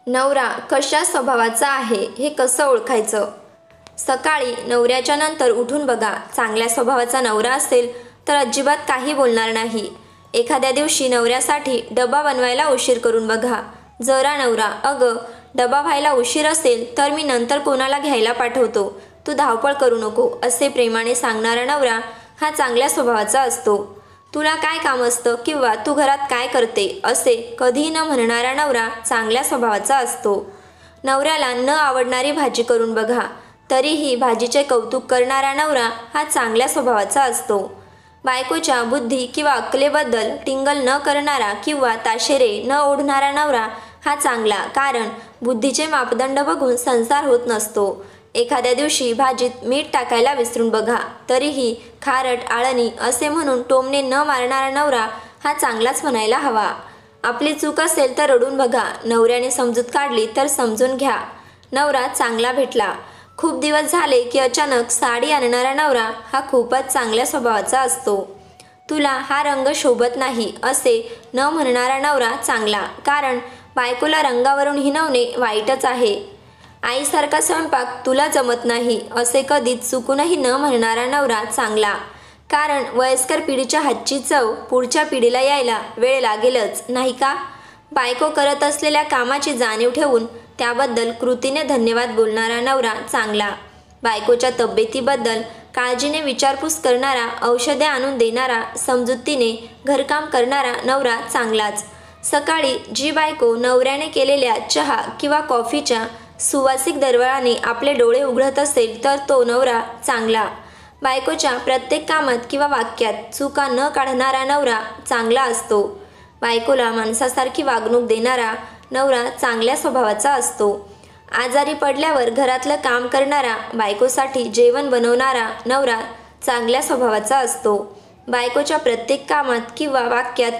नवरा कशा स्वभावाचा आहे हे कसं ओळखायचं? सकाळी नवऱ्याच्या नंतर उठून बघा. चांगल्या स्वभावाचा नवरा असेल तर अजिबात काही बोलणार नाही. एखाद्या दिवशी नवऱ्यासाठी डबा बनवायला उशीर करून बघा. जरा नवरा, अगं डबा व्हायला उशीर असेल तर मी नंतर कोणाला घ्यायला पाठवतो, तू धावपळ करू नको, असे प्रेमाने सांगणारा नवरा हा चांगल्या स्वभावाचा असतो. तुला काय काम असतं किंवा तू घरात काय करते असे कधीही न म्हणणारा नवरा चांगल्या स्वभावाचा असतो. नवऱ्याला न आवडणारी भाजी करून बघा, तरीही भाजीचे कौतुक करणारा नवरा हा चांगल्या स्वभावाचा असतो. बायकोच्या बुद्धी किंवा अक्कलेबद्दल टिंगल न करणारा किंवा ताशेरे न ओढणारा नवरा हा चांगला, कारण बुद्धीचे मापदंड बघून संसार होत नसतो. एखाद्या दिवशी भाजीत मीठ टाकायला विसरून बघा, तरीही खारट आळणी असे म्हणून टोमणे न मारणारा नवरा हा चांगलाच म्हणायला हवा. आपली चूक असेल तर रडून बघा, नवऱ्याने समजूत काढली तर समजून घ्या. नवरा चांगला भेटला. खूप दिवस झाले की अचानक साडी आणणारा नवरा हा खूपच चांगल्या स्वभावाचा असतो. तुला हा रंग शोभत नाही असे न म्हणणारा नवरा चांगला, कारण बायकोला रंगावरून हिणवणे वाईटच आहे. आईसारखा स्वयंपाक तुला जमत नाही असे कधीच चुकूनही न म्हणणारा नवरा चांगला, कारण वयस्कर पिढीच्या हातची चव पुढच्या पिढीला यायला वेळ लागेलच, नाही का? बायको करत असलेल्या कामाची जाणीव ठेवून त्याबद्दल कृतीने धन्यवाद बोलणारा नवरा चांगला. बायकोच्या तब्येतीबद्दल काळजीने विचारपूस करणारा, औषधे आणून देणारा, समजुतीने घरकाम करणारा नवरा चांगलाच. सकाळी जी बायको नवऱ्याने केलेल्या चहा किंवा कॉफीच्या सुवासिक दरवळाने आपले डोळे उघडत असेल तर तो नवरा चांगला. बायकोच्या प्रत्येक कामात किंवा वाक्यात चुका न काढणारा नवरा चांगला असतो. बायकोला माणसासारखी वागणूक देणारा नवरा चांगल्या स्वभावाचा असतो. आजारी पडल्यावर घरातलं काम करणारा, बायकोसाठी जेवण बनवणारा नवरा चांगल्या स्वभावाचा असतो. बायकोच्या प्रत्येक कामात किंवा वाक्यात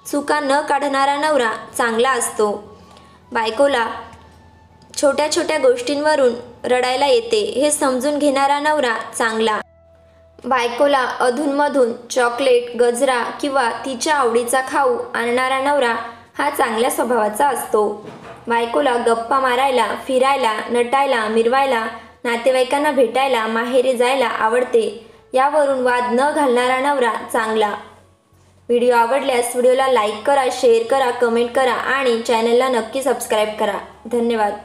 चुका न काढणारा नवरा चांगला असतो. बायकोला छोट्या छोट्या गोष्टींवरून रडायला येते हे समजून घेणारा नवरा चांगला. बायकोला अधूनमधून चॉकलेट, गजरा किंवा तिच्या आवडीचा खाऊ आणणारा नवरा हा चांगल्या स्वभावाचा असतो. बायकोला गप्पा मारायला, फिरायला, नटायला, मिरवायला, नातेवाईकांना भेटायला, माहेरी जायला आवडते, यावरून वाद न घालणारा नवरा चांगला. व्हिडिओ आवडल्यास व्हिडिओला लाईक करा, शेअर करा, कमेंट करा आणि चॅनलला नक्की सबस्क्राईब करा. धन्यवाद.